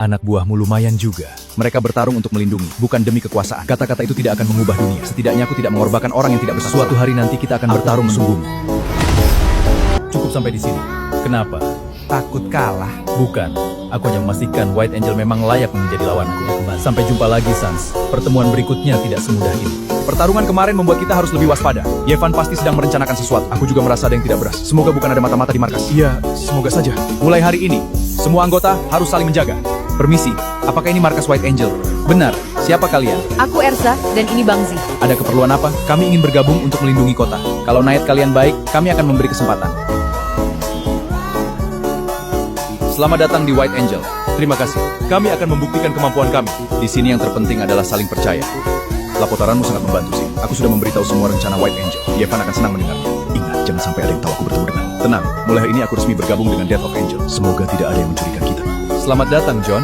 Anak buahmu lumayan juga. Mereka bertarung untuk melindungi, bukan demi kekuasaan. Kata-kata itu tidak akan mengubah dunia. Setidaknya aku tidak mengorbankan orang yang tidak bersalah. Suatu hari nanti kita akan bertarung sungguh. Cukup sampai di sini. Kenapa? Takut kalah. Bukan. Aku hanya memastikan White Angel memang layak menjadi lawanku. Sampai jumpa lagi, Sans. Pertemuan berikutnya tidak semudah ini. Pertarungan kemarin membuat kita harus lebih waspada. Yevan pasti sedang merencanakan sesuatu. Aku juga merasa ada yang tidak beres. Semoga bukan ada mata-mata di markas. Iya, semoga saja. Mulai hari ini, semua anggota harus saling menjaga. Permisi, apakah ini markas White Angel? Benar, siapa kalian? Aku Erza, dan ini Bang Zi. Ada keperluan apa? Kami ingin bergabung untuk melindungi kota. Kalau niat kalian baik, kami akan memberi kesempatan. Selamat datang di White Angel. Terima kasih. Kami akan membuktikan kemampuan kami. Di sini yang terpenting adalah saling percaya. Laporanmu sangat membantu sih. Aku sudah memberitahu semua rencana White Angel. Yevan akan senang mendengarnya. Ingat, jangan sampai ada yang tahu aku bertemu dengan. Tenang, mulai hari ini aku resmi bergabung dengan Death of Angel. Semoga tidak ada yang mencurigai kita. Selamat datang, John.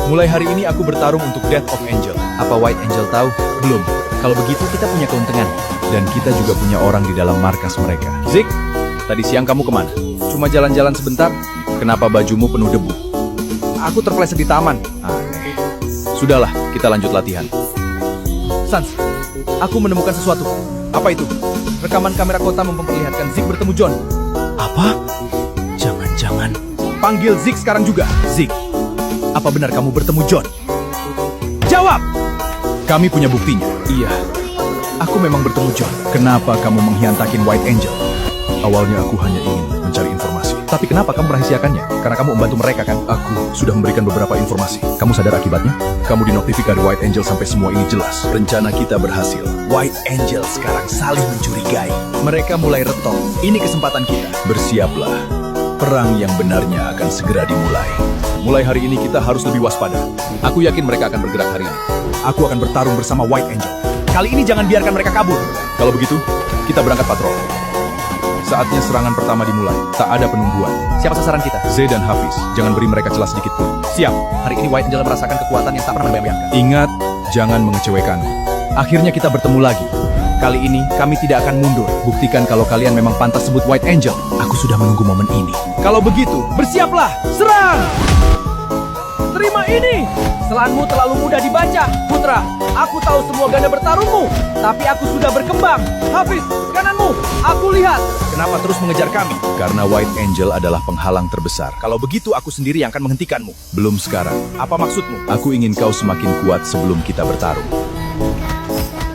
Mulai hari ini aku bertarung untuk Death of Angel. Apa White Angel tahu? Belum. Kalau begitu kita punya keuntungan. Dan kita juga punya orang di dalam markas mereka. Zik, tadi siang kamu kemana? Cuma jalan-jalan sebentar. Kenapa bajumu penuh debu? Aku terpeleset di taman. Aneh. Sudahlah, kita lanjut latihan. Sans, aku menemukan sesuatu. Apa itu? Rekaman kamera kota memperlihatkan Zik bertemu John. Apa? Jangan-jangan. Panggil Zik sekarang juga. Zik, apa benar kamu bertemu John? Jawab! Kami punya buktinya. Iya, aku memang bertemu John. Kenapa kamu mengkhianati White Angel? Awalnya aku hanya ingin mencari informasi. Tapi kenapa kamu merahasiakannya? Karena kamu membantu mereka kan? Aku sudah memberikan beberapa informasi. Kamu sadar akibatnya? Kamu dinotifikasi White Angel sampai semua ini jelas. Rencana kita berhasil. White Angel sekarang saling mencurigai. Mereka mulai retok. Ini kesempatan kita. Bersiaplah. Perang yang benarnya akan segera dimulai. Mulai hari ini kita harus lebih waspada. Aku yakin mereka akan bergerak hari ini. Aku akan bertarung bersama White Angel. Kali ini jangan biarkan mereka kabur. Kalau begitu, kita berangkat patroli. Saatnya serangan pertama dimulai. Tak ada penungguan. Siapa sasaran kita? Z dan Hafiz. Jangan beri mereka celah sedikit pun. Siap. Hari ini White Angel merasakan kekuatan yang tak pernah bayangkan. Ingat, jangan mengecewakan. Akhirnya kita bertemu lagi. Kali ini kami tidak akan mundur. Buktikan kalau kalian memang pantas sebut White Angel. Aku sudah menunggu momen ini. Kalau begitu, bersiaplah. Serang! Terima ini! Selanmu terlalu mudah dibaca, Putra. Aku tahu semua ganda bertarungmu, tapi aku sudah berkembang. Hafiz, kananmu, aku lihat. Kenapa terus mengejar kami? Karena White Angel adalah penghalang terbesar. Kalau begitu, aku sendiri yang akan menghentikanmu. Belum sekarang. Apa maksudmu? Aku ingin kau semakin kuat sebelum kita bertarung.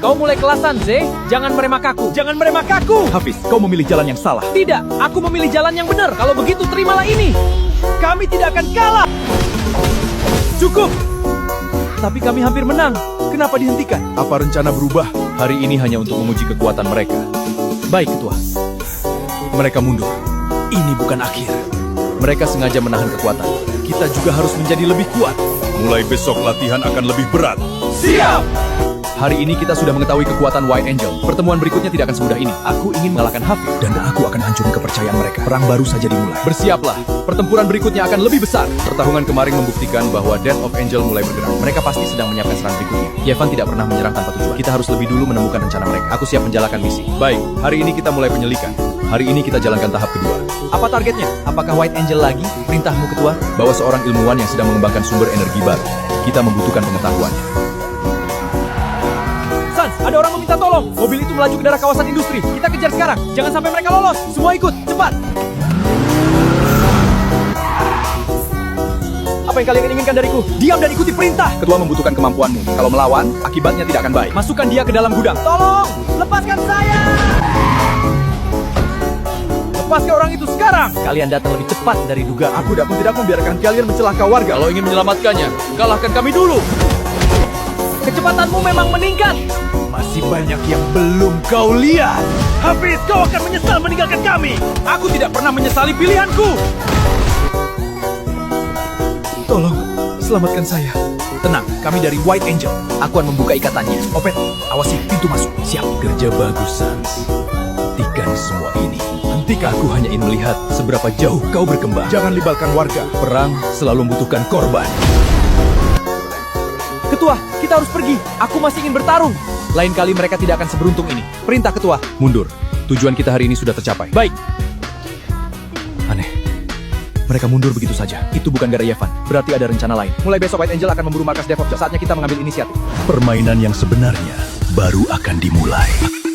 Kau mulai kelasan, Z. Jangan meremak aku. Jangan meremak aku. Hafiz, kau memilih jalan yang salah. Tidak, aku memilih jalan yang benar. Kalau begitu, terimalah ini. Kami tidak akan kalah. Cukup! Tapi kami hampir menang. Kenapa dihentikan? Apa rencana berubah? Hari ini hanya untuk menguji kekuatan mereka. Baik, Ketua. Mereka mundur. Ini bukan akhir. Mereka sengaja menahan kekuatan. Kita juga harus menjadi lebih kuat. Mulai besok latihan akan lebih berat. Siap! Hari ini kita sudah mengetahui kekuatan White Angel. Pertemuan berikutnya tidak akan semudah ini. Aku ingin mengalahkan Hafiz. Dan aku akan hancurin kepercayaan mereka. Perang baru saja dimulai. Bersiaplah. Pertempuran berikutnya akan lebih besar. Pertarungan kemarin membuktikan bahwa Death of Angel mulai bergerak. Mereka pasti sedang menyiapkan serangan berikutnya. Yevan tidak pernah menyerang tanpa tujuan. Kita harus lebih dulu menemukan rencana mereka. Aku siap menjalankan misi. Baik, hari ini kita mulai penyelidikan. Hari ini kita jalankan tahap kedua. Apa targetnya? Apakah White Angel lagi? Perintahmu, Ketua? Bawa seorang ilmuwan yang sedang mengembangkan sumber energi baru. Kita membutuhkan pengetahuannya. Ada orang meminta tolong. Mobil itu melaju ke daerah kawasan industri. Kita kejar sekarang. Jangan sampai mereka lolos. Semua ikut, cepat. Apa yang kalian inginkan dariku? Diam dan ikuti perintah. Ketua membutuhkan kemampuanmu. Kalau melawan, akibatnya tidak akan baik. Masukkan dia ke dalam gudang. Tolong, lepaskan saya. Lepaskan orang itu sekarang. Kalian datang lebih cepat dari dugaan. Aku tidak membiarkan kalian mencelaka warga. Kalau ingin menyelamatkannya, kalahkan kami dulu. Kecepatanmu memang meningkat. Masih banyak yang belum kau lihat. Hafiz, kau akan menyesal meninggalkan kami. Aku tidak pernah menyesali pilihanku. Tolong, selamatkan saya. Tenang, kami dari White Angel. Aku akan membuka ikatannya. Opet, awasi pintu masuk. Siap. Kerja bagus, Sans. Hentikan semua ini. Hentikan. Aku hanya ingin melihat seberapa jauh kau berkembang. Jangan libatkan warga. Perang selalu membutuhkan korban. Ketua, kita harus pergi. Aku masih ingin bertarung. Lain kali mereka tidak akan seberuntung ini. Perintah, Ketua. Mundur. Tujuan kita hari ini sudah tercapai. Baik. Aneh. Mereka mundur begitu saja. Itu bukan gara Yevan. Berarti ada rencana lain. Mulai besok White Angel akan memburu markas DevOps. Saatnya kita mengambil inisiatif. Permainan yang sebenarnya baru akan dimulai.